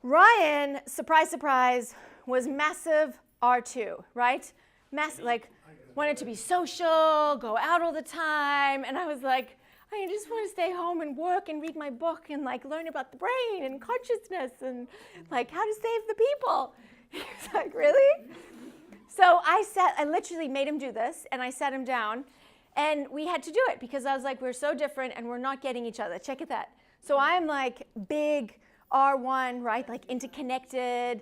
Ryan, surprise, surprise, was massive R2, right? Like, wanted to be social, go out all the time, and I was like, I just want to stay home and work and read my book and like learn about the brain and consciousness and like how to save the people. He's like, really? So I literally made him do this, and I sat him down, and we had to do it because I was like, we're so different and we're not getting each other. Check it that. So I'm like big R1, right? Like interconnected,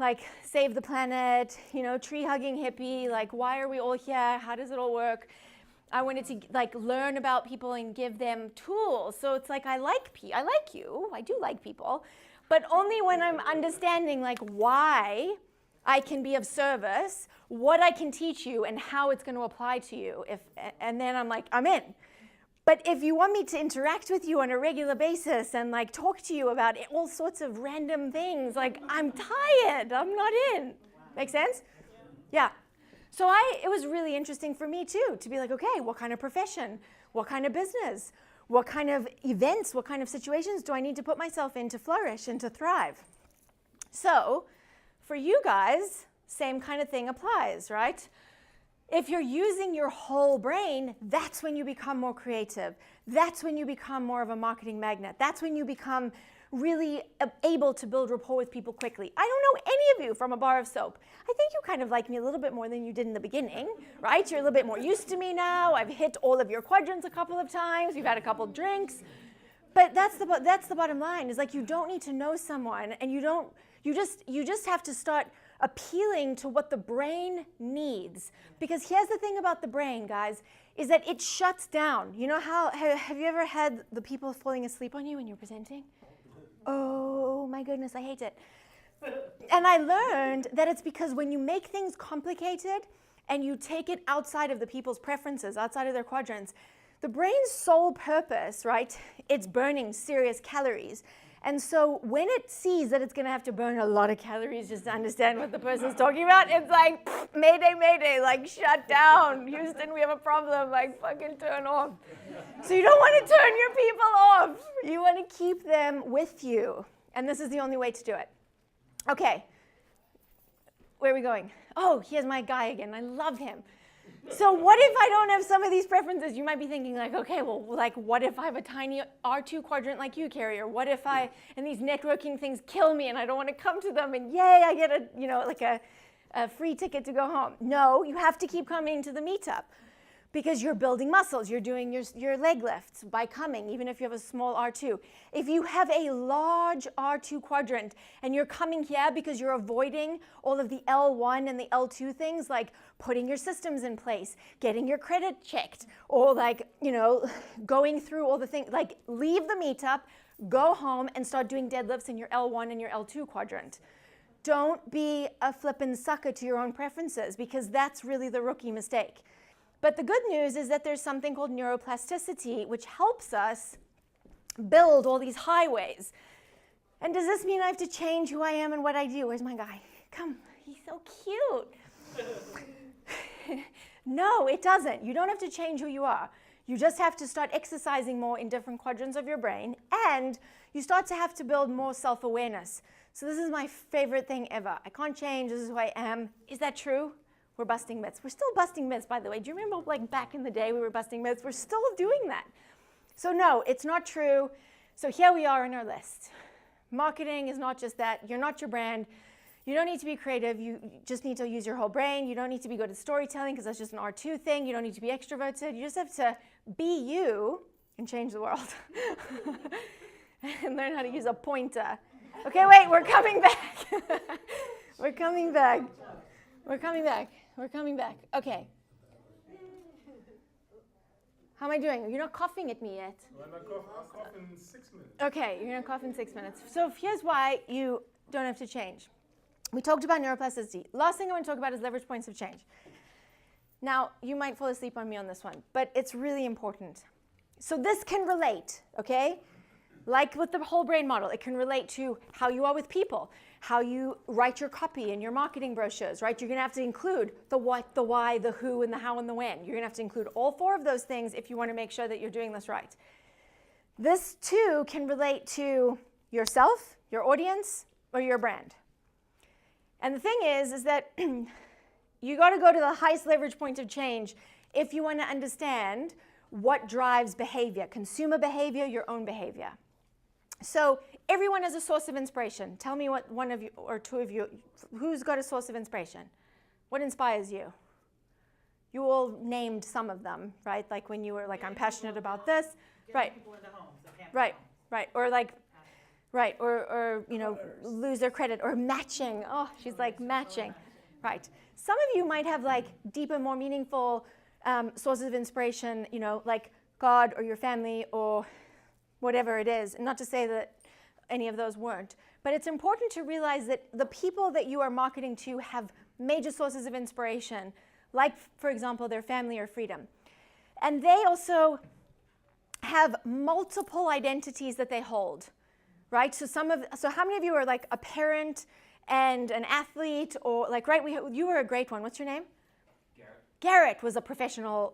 like save the planet, you know, tree hugging hippie, like why are we all here? How does it all work? I wanted to like learn about people and give them tools. So it's like I like you. I do like people, but only when I'm understanding like why I can be of service, what I can teach you, and how it's going to apply to you. And then I'm like, I'm in. But if you want me to interact with you on a regular basis and like talk to you about all sorts of random things, like I'm tired. I'm not in. Make sense? Yeah. So it was really interesting for me too, to be like, okay, what kind of profession, what kind of business, what kind of events, what kind of situations do I need to put myself in to flourish and to thrive? So for you guys, same kind of thing applies, right? If you're using your whole brain, that's when you become more creative. That's when you become more of a marketing magnet. That's when you become really able to build rapport with people quickly. I don't know any of you from a bar of soap. I think you kind of like me a little bit more than you did in the beginning, right? You're a little bit more used to me now. I've hit all of your quadrants a couple of times. You've had a couple of drinks. But that's the bottom line, is like you don't need to know someone, and you just have to start appealing to what the brain needs. Because here's the thing about the brain, guys, is that it shuts down. You know how, have you ever had the people falling asleep on you when you're presenting? Oh my goodness, I hate it. And I learned that it's because when you make things complicated and you take it outside of the people's preferences, outside of their quadrants, the brain's sole purpose, right, it's burning serious calories. And so when it sees that it's going to have to burn a lot of calories just to understand what the person's talking about, it's like, mayday, mayday, like shut down. Houston, we have a problem, like fucking turn off. So you don't want to turn your people off. You want to keep them with you. And this is the only way to do it. Okay, where are we going? Oh, here's my guy again. I love him. So what if I don't have some of these preferences? You might be thinking like, okay, well, like what if I have a tiny R2 quadrant like you, Carrie? Or what if and these networking things kill me and I don't want to come to them and yay, I get a free ticket to go home. No, you have to keep coming to the meetup because you're building muscles. You're doing your leg lifts by coming, even if you have a small R2. If you have a large R2 quadrant and you're coming here because you're avoiding all of the L1 and the L2 things, like putting your systems in place, getting your credit checked, or like, you know, going through all the things, like leave the meetup, go home and start doing deadlifts in your L1 and your L2 quadrant. Don't be a flippin' sucker to your own preferences, because that's really the rookie mistake. But the good news is that there's something called neuroplasticity, which helps us build all these highways. And does this mean I have to change who I am and what I do? Where's my guy? Come, he's so cute. No, it doesn't. You don't have to change who you are. You just have to start exercising more in different quadrants of your brain, and you start to have to build more self-awareness. So this is my favorite thing ever. I can't change. This is who I am. Is that true? We're busting myths. We're still busting myths, by the way. Do you remember like back in the day we were busting myths? We're still doing that. So no, it's not true. So here we are in our list. Marketing is not just that. You're not your brand. You don't need to be creative. You just need to use your whole brain. You don't need to be good at storytelling because that's just an R2 thing. You don't need to be extroverted. You just have to be you and change the world. And learn how to use a pointer. Okay, wait, we're coming back. We're coming back. We're coming back. We're coming back. Okay. How am I doing? You're not coughing at me yet. Well, I'm not cough in 6 minutes. Okay, you're going to cough in 6 minutes. So here's why you don't have to change. We talked about neuroplasticity. Last thing I want to talk about is leverage points of change. Now, you might fall asleep on me on this one, but it's really important. So this can relate, okay? Like with the whole brain model, it can relate to how you are with people, how you write your copy and your marketing brochures, right? You're going to have to include the what, the why, the who, and the how, and the when. You're going to have to include all 4 of those things if you want to make sure that you're doing this right. This, too, can relate to yourself, your audience, or your brand. And the thing is that you got to go to the highest leverage point of change if you want to understand what drives behavior, consumer behavior, your own behavior. So everyone has a source of inspiration. Tell me what one of you or two of you, who's got a source of inspiration? What inspires you? You all named some of them, right? Like when you were like, I'm passionate about this. Right. Right, right. Or like, right, or you know, lose their credit, or matching. Oh, she's like matching. Right. Some of you might have like deeper, more meaningful sources of inspiration, you know, like God or your family or whatever it is. And not to say that any of those weren't, but it's important to realize that the people that you are marketing to have major sources of inspiration, like, for example, their family or freedom. And they also have multiple identities that they hold, right? So how many of you are like a parent and an athlete, or like, right, you were a great one. What's your name? Garrett was a professional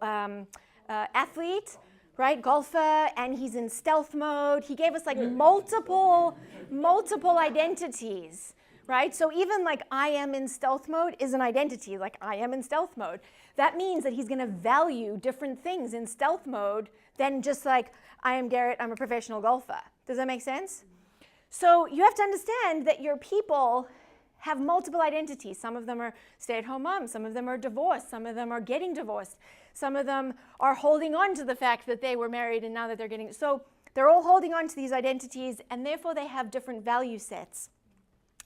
athlete, right? Golfer, and he's in stealth mode. He gave us like multiple identities, right? So even like I am in stealth mode is an identity, like I am in stealth mode. That means that he's gonna value different things in stealth mode than just like, I am Garrett, I'm a professional golfer. Does that make sense? So you have to understand that your people have multiple identities. Some of them are stay-at-home moms, some of them are divorced, some of them are getting divorced, some of them are holding on to the fact that they were married and now that they're getting, so they're all holding on to these identities, and therefore they have different value sets.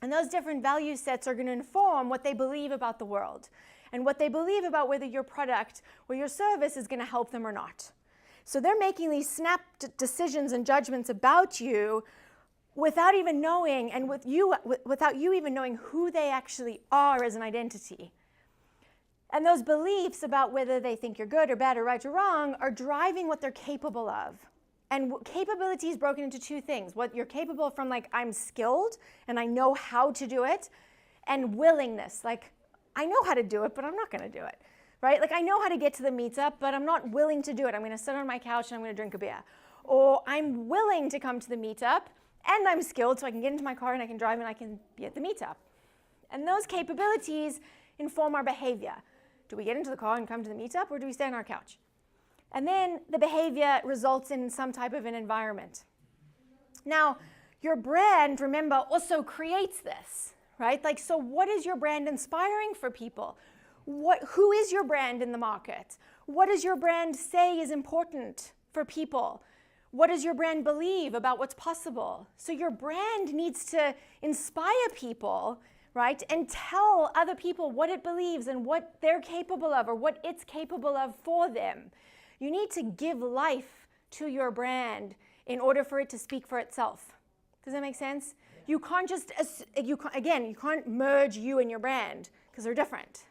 And those different value sets are going to inform what they believe about the world and what they believe about whether your product or your service is going to help them or not. So they're making these snap decisions and judgments about you without even knowing, and without you even knowing who they actually are as an identity. And those beliefs about whether they think you're good or bad or right or wrong are driving what they're capable of. And capability is broken into two things. What you're capable from, like, I'm skilled and I know how to do it, and willingness. Like, I know how to do it, but I'm not going to do it, right? Like, I know how to get to the meetup, but I'm not willing to do it. I'm going to sit on my couch and I'm going to drink a beer. Or I'm willing to come to the meetup and I'm skilled, so I can get into my car and I can drive and I can be at the meetup. And those capabilities inform our behavior. Do we get into the car and come to the meetup, or do we stay on our couch? And then the behavior results in some type of an environment. Now, your brand, remember, also creates this, right? Like, so what is your brand inspiring for people? Who is your brand in the market? What does your brand say is important for people? What does your brand believe about what's possible? So your brand needs to inspire people, right? And tell other people what it believes and what they're capable of, or what it's capable of for them. You need to give life to your brand in order for it to speak for itself. Does that make sense? You can't just, you can't merge you and your brand, because they're different.